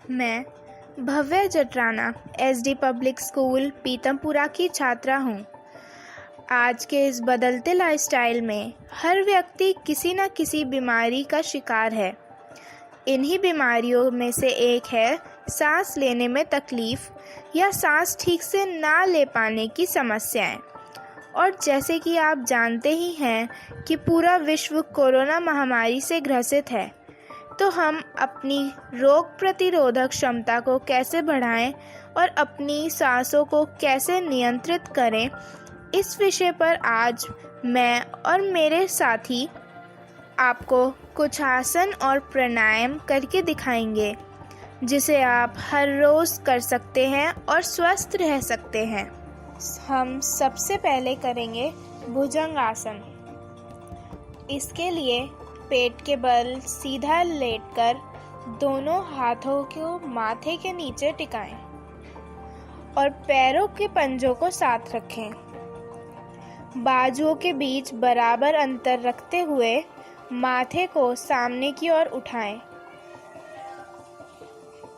मैं भव्य जटराना SD public school Pitampura की छात्रा हूँ। आज के इस बदलते लाइफस्टाइल में हर व्यक्ति किसी न किसी बीमारी का शिकार है। इन्हीं बीमारियों में से एक है सांस लेने में तकलीफ़ या सांस ठीक से ना ले पाने की समस्याएं। और जैसे कि आप जानते ही हैं कि पूरा विश्व कोरोना महामारी से ग्रसित है, तो हम अपनी रोग प्रतिरोधक क्षमता को कैसे बढ़ाएं और अपनी सांसों को कैसे नियंत्रित करें, इस विषय पर आज मैं और मेरे साथी आपको कुछ आसन और प्राणायाम करके दिखाएंगे, जिसे आप हर रोज़ कर सकते हैं और स्वस्थ रह सकते हैं। हम सबसे पहले करेंगे भुजंग आसन। इसके लिए पेट के बल सीधा लेटकर दोनों हाथों को माथे के नीचे टिकाएं और पैरों के पंजों को साथ रखें। बाजुओं के बीच बराबर अंतर रखते हुए माथे को सामने की ओर उठाएं।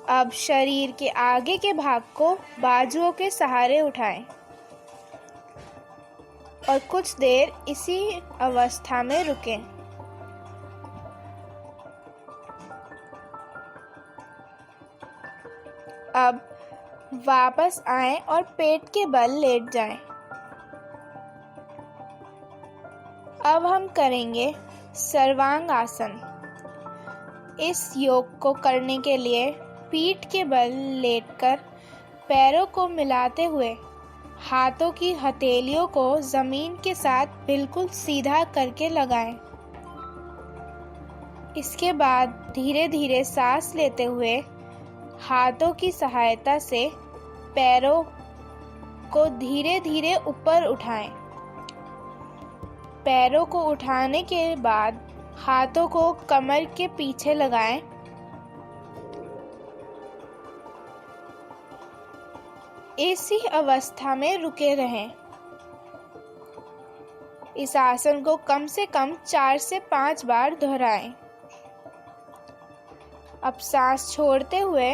अब शरीर के आगे के भाग को बाजुओं के सहारे उठाएं और कुछ देर इसी अवस्था में रुकें। अब वापस आएं और पेट के बल लेट जाएं। अब हम करेंगे सर्वांग आसन। इस योग को करने के लिए पीठ के बल लेटकर पैरों को मिलाते हुए हाथों की हथेलियों को जमीन के साथ बिल्कुल सीधा करके लगाएं। इसके बाद धीरे धीरे सांस लेते हुए हाथों की सहायता से पैरों को धीरे धीरे ऊपर उठाएं। पैरों को उठाने के बाद हाथों को कमर के पीछे लगाएं। इसी अवस्था में रुके रहें। इस आसन को कम से कम 4 से 5 बार दोहराएं। अब सांस छोड़ते हुए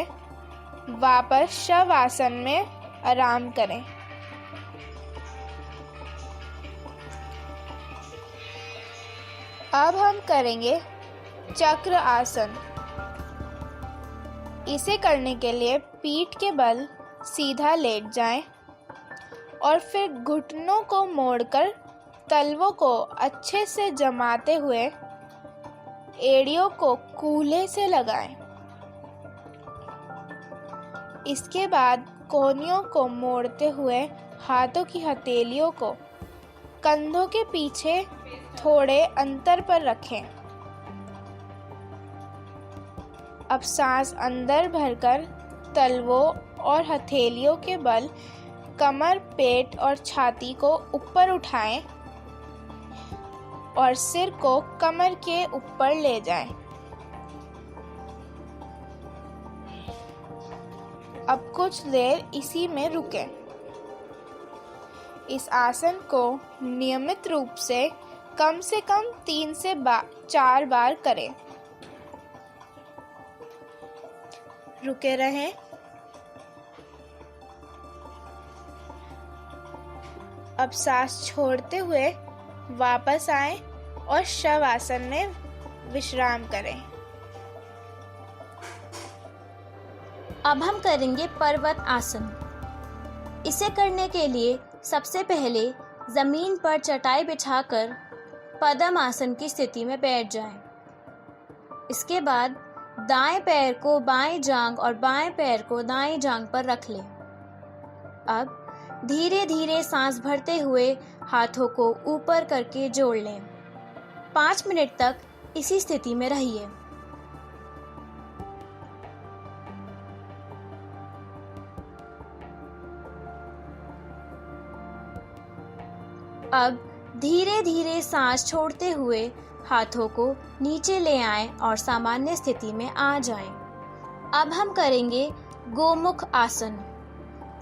वापस शव आसन में आराम करें। अब हम करेंगे चक्र आसन। इसे करने के लिए पीठ के बल सीधा लेट जाएं और फिर घुटनों को मोड़कर तलवों को अच्छे से जमाते हुए एड़ियों को कूल्हे से लगाएं। इसके बाद कोहनियों को मोड़ते हुए हाथों की हथेलियों को कंधों के पीछे थोड़े अंतर पर रखें। अब सांस अंदर भरकर तलवों और हथेलियों के बल कमर, पेट और छाती को ऊपर उठाएं और सिर को कमर के ऊपर ले जाएं। अब कुछ देर इसी में रुकें। इस आसन को नियमित रूप से कम 3 से 4 बार करें। रुके रहें। अब सांस छोड़ते हुए वापस आएं और शव आसन में विश्राम करें। अब हम करेंगे पर्वत आसन। इसे करने के लिए सबसे पहले ज़मीन पर चटाई बिछाकर पद्म आसन की स्थिति में बैठ जाएं। इसके बाद दाएं पैर को बाएं जांघ और बाएं पैर को दाएं जांघ पर रख लें। अब धीरे धीरे सांस भरते हुए हाथों को ऊपर करके जोड़ लें। 5 मिनट तक इसी स्थिति में रहिए। अब धीरे धीरे सांस छोड़ते हुए हाथों को नीचे ले आएं और सामान्य स्थिति में आ जाएं। अब हम करेंगे गोमुख आसन।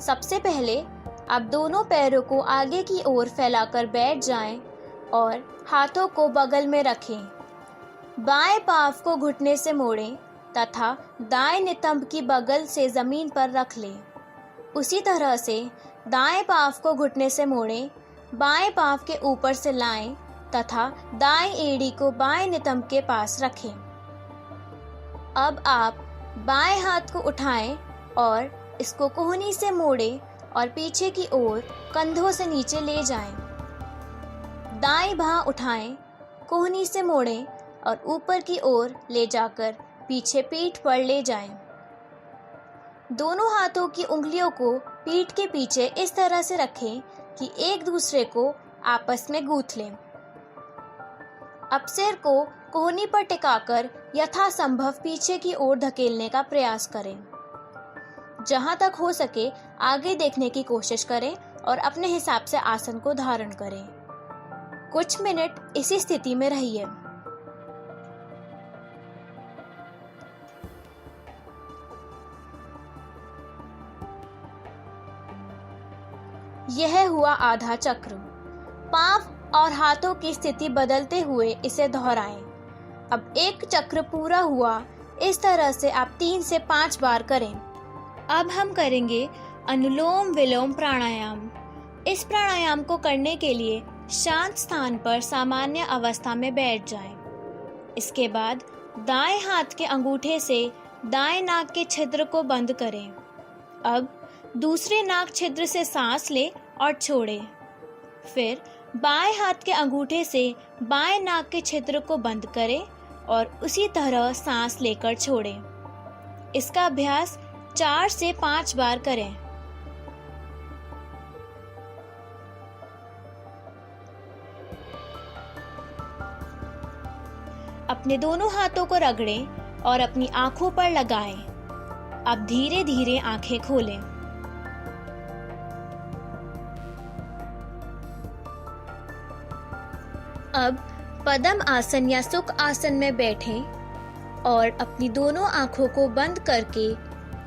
सबसे पहले आप दोनों पैरों को आगे की ओर फैलाकर बैठ जाएं और हाथों को बगल में रखें। बाएं पाँव को घुटने से मोड़ें तथा दाएं नितंब की बगल से ज़मीन पर रख लें। उसी तरह से दाएं पाँव को घुटने से मोड़ें, बाएं पाँव के ऊपर से लाएं तथा दाएं एड़ी को बाएं नितंब के पास रखें। अब आप बाएं हाथ को उठाएं और इसको कोहनी से मोड़ें और पीछे की ओर कंधों से नीचे ले जाएं। दाएं बाँह उठाएं, कोहनी से मोड़ें और ऊपर की ओर ले जाकर पीछे पीठ पर ले जाएं। दोनों हाथों की उंगलियों को पीठ के पीछे इस तरह से रखें कि एक दूसरे को आपस में गूंथ लें। अब सिर को कोहनी पर टिकाकर यथासंभव पीछे की ओर धकेलने का प्रयास करें। जहां तक हो सके आगे देखने की कोशिश करें और अपने हिसाब से आसन को धारण करें। कुछ मिनट इसी स्थिति में रहिए। यह हुआ आधा चक्र। पांव और हाथों की स्थिति बदलते हुए इसे दोहराएं। अब एक चक्र पूरा हुआ। इस तरह से आप 3 से 5 बार करें। अब हम करेंगे अनुलोम विलोम प्राणायाम। इस प्राणायाम को करने के लिए शांत स्थान पर सामान्य अवस्था में बैठ जाएं। इसके बाद दाएं हाथ के अंगूठे से दाएं नाक के छिद्र को बंद करें। अब दूसरे नाक छिद्र से सांस लें और छोड़ें। फिर बाएं हाथ के अंगूठे से बाएं नाक के छिद्र को बंद करें और उसी तरह सांस लेकर छोड़ें। इसका अभ्यास 4 से 5 बार करें। अपने दोनों हाथों को रगड़ें और अपनी आंखों पर लगाएं। अब धीरे धीरे आंखें खोलें। अब पद्म आसन या सुख आसन में बैठें और अपनी दोनों आंखों को बंद करके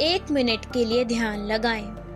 1 मिनट के लिए ध्यान लगाएं।